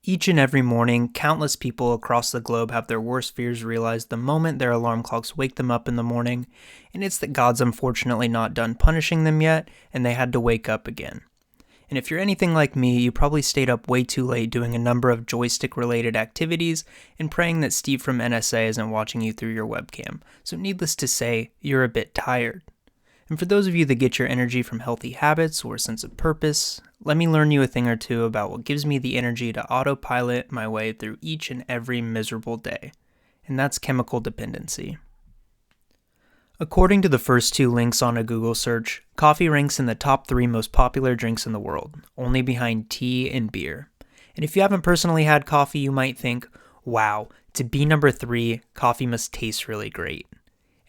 Each and every morning, countless people across the globe have their worst fears realized the moment their alarm clocks wake them up in the morning, and it's that God's unfortunately not done punishing them yet, and they had to wake up again. And if you're anything like me, you probably stayed up way too late doing a number of joystick-related activities and praying that Steve from NSA isn't watching you through your webcam, so needless to say, you're a bit tired. And for those of you that get your energy from healthy habits or a sense of purpose, let me learn you a thing or two about what gives me the energy to autopilot my way through each and every miserable day. And that's chemical dependency. According to the first two links on a Google search, coffee ranks in the top 3 most popular drinks in the world, only behind tea and beer. And if you haven't personally had coffee, you might think, wow, to be number 3, coffee must taste really great.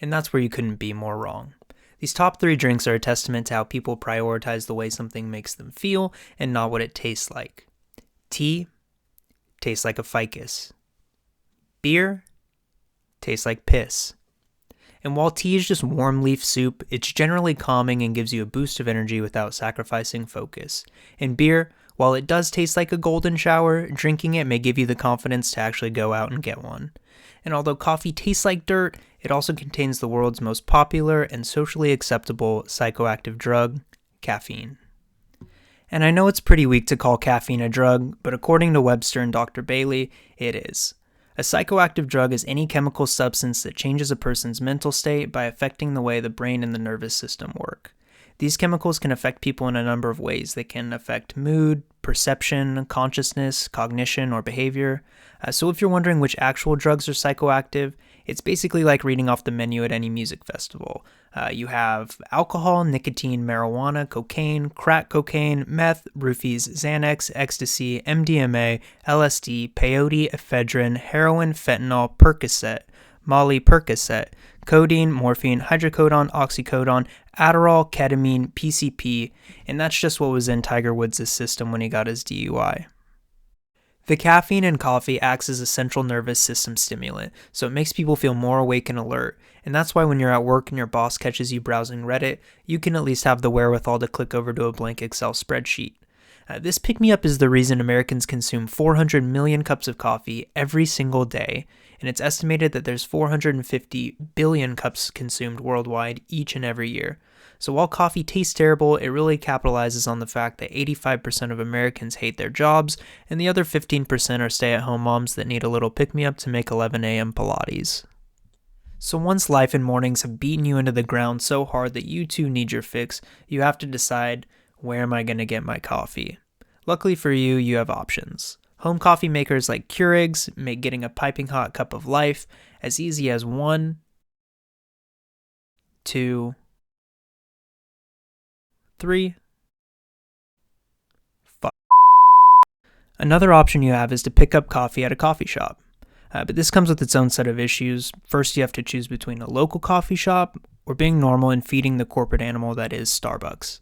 And that's where you couldn't be more wrong. These top 3 drinks are a testament to how people prioritize the way something makes them feel and not what it tastes like. Tea tastes like a ficus. Beer tastes like piss. And while tea is just warm leaf soup, it's generally calming and gives you a boost of energy without sacrificing focus. And beer, while it does taste like a golden shower, drinking it may give you the confidence to actually go out and get one. And although coffee tastes like dirt, it also contains the world's most popular and socially acceptable psychoactive drug, caffeine. And I know it's pretty weak to call caffeine a drug, but according to Webster and Dr. Bailey, it is. A psychoactive drug is any chemical substance that changes a person's mental state by affecting the way the brain and the nervous system work. These chemicals can affect people in a number of ways. They can affect mood, perception, consciousness, cognition, or behavior. So if you're wondering which actual drugs are psychoactive, it's basically like reading off the menu at any music festival. You have alcohol, nicotine, marijuana, cocaine, crack cocaine, meth, roofies, Xanax, ecstasy, MDMA, LSD, peyote, ephedrine, heroin, fentanyl, Percocet, Molly Percocet, codeine, morphine, hydrocodone, oxycodone, Adderall, ketamine, PCP, and that's just what was in Tiger Woods' system when he got his DUI. The caffeine in coffee acts as a central nervous system stimulant, so it makes people feel more awake and alert, and that's why when you're at work and your boss catches you browsing Reddit, you can at least have the wherewithal to click over to a blank Excel spreadsheet. This pick-me-up is the reason Americans consume 400 million cups of coffee every single day, and it's estimated that there's 450 billion cups consumed worldwide each and every year. So while coffee tastes terrible, it really capitalizes on the fact that 85% of Americans hate their jobs, and the other 15% are stay-at-home moms that need a little pick-me-up to make 11 a.m. Pilates. So once life and mornings have beaten you into the ground so hard that you too need your fix, you have to decide, where am I going to get my coffee? Luckily for you, you have options. Home coffee makers like Keurig's make getting a piping hot cup of life as easy as 1, 2, 3, 5. Another option you have is to pick up coffee at a coffee shop. But this comes with its own set of issues. First, you have to choose between a local coffee shop or being normal and feeding the corporate animal that is Starbucks.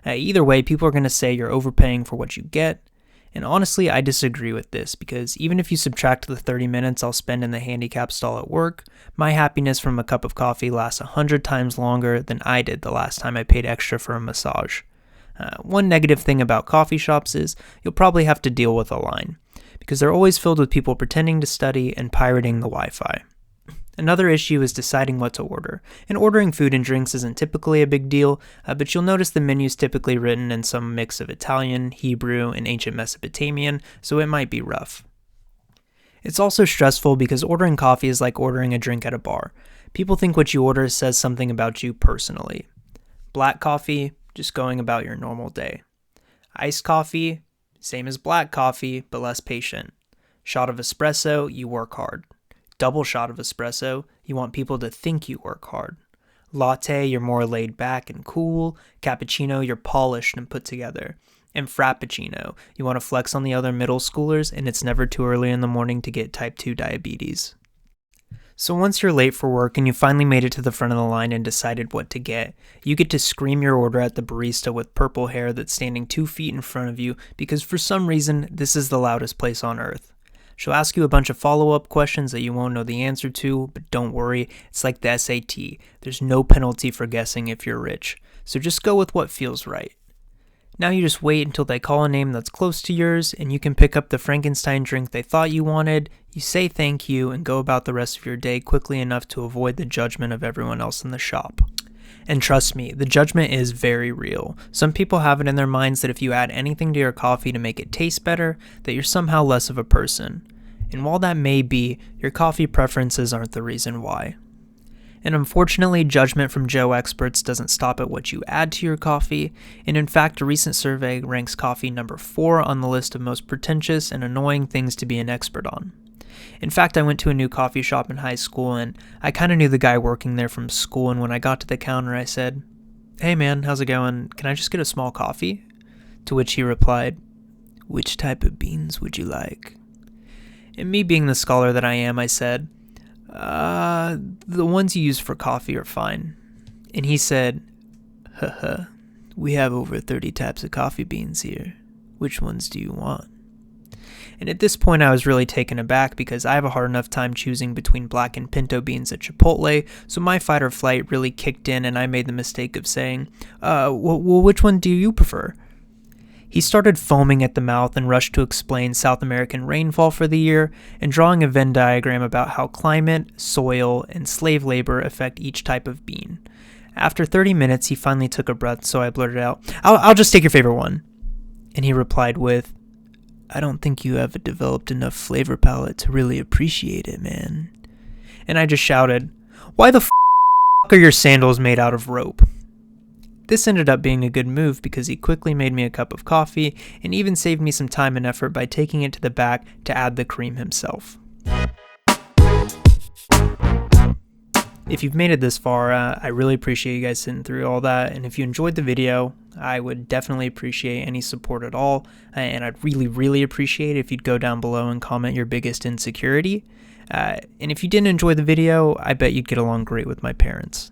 Either way, people are going to say you're overpaying for what you get. And honestly, I disagree with this because even if you subtract the 30 minutes I'll spend in the handicap stall at work, my happiness from a cup of coffee lasts 100 times longer than I did the last time I paid extra for a massage. One negative thing about coffee shops is you'll probably have to deal with a line because they're always filled with people pretending to study and pirating the Wi-Fi. Another issue is deciding what to order, and ordering food and drinks isn't typically a big deal, but you'll notice the menu's typically written in some mix of Italian, Hebrew, and ancient Mesopotamian, so it might be rough. It's also stressful because ordering coffee is like ordering a drink at a bar. People think what you order says something about you personally. Black coffee, just going about your normal day. Iced coffee, same as black coffee, but less patient. Shot of espresso, you work hard. Double shot of espresso, you want people to think you work hard. Latte, you're more laid back and cool. Cappuccino, you're polished and put together. And Frappuccino, you want to flex on the other middle schoolers, and it's never too early in the morning to get type 2 diabetes. So once you're late for work and you finally made it to the front of the line and decided what to get, you get to scream your order at the barista with purple hair that's standing 2 feet in front of you because for some reason, this is the loudest place on earth. She'll ask you a bunch of follow-up questions that you won't know the answer to, but don't worry, it's like the SAT. There's no penalty for guessing if you're rich, so just go with what feels right. Now you just wait until they call a name that's close to yours, and you can pick up the Frankenstein drink they thought you wanted, you say thank you, and go about the rest of your day quickly enough to avoid the judgment of everyone else in the shop. And trust me, the judgment is very real. Some people have it in their minds that if you add anything to your coffee to make it taste better, that you're somehow less of a person. And while that may be, your coffee preferences aren't the reason why. And unfortunately, judgment from Joe experts doesn't stop at what you add to your coffee, and in fact, a recent survey ranks coffee number 4 on the list of most pretentious and annoying things to be an expert on. In fact, I went to a new coffee shop in high school, and I kind of knew the guy working there from school, and when I got to the counter, I said, "Hey man, how's it going? Can I just get a small coffee?" To which he replied, "Which type of beans would you like?" And me being the scholar that I am, I said, the ones you use for coffee are fine." And he said, "Haha, we have over 30 types of coffee beans here. Which ones do you want?" And at this point I was really taken aback because I have a hard enough time choosing between black and pinto beans at Chipotle, so my fight or flight really kicked in and I made the mistake of saying, well, which one do you prefer?" He started foaming at the mouth and rushed to explain South American rainfall for the year and drawing a Venn diagram about how climate, soil, and slave labor affect each type of bean. After 30 minutes, he finally took a breath, so I blurted out, I'll just take your favorite one." And he replied with, "I don't think you have developed enough flavor palate to really appreciate it, man." And I just shouted, "Why the f*** are your sandals made out of rope?" This ended up being a good move because he quickly made me a cup of coffee and even saved me some time and effort by taking it to the back to add the cream himself. If you've made it this far, I really appreciate you guys sitting through all that, and if you enjoyed the video, I would definitely appreciate any support at all, and I'd really appreciate it if you'd go down below and comment your biggest insecurity. And if you didn't enjoy the video, I bet you'd get along great with my parents.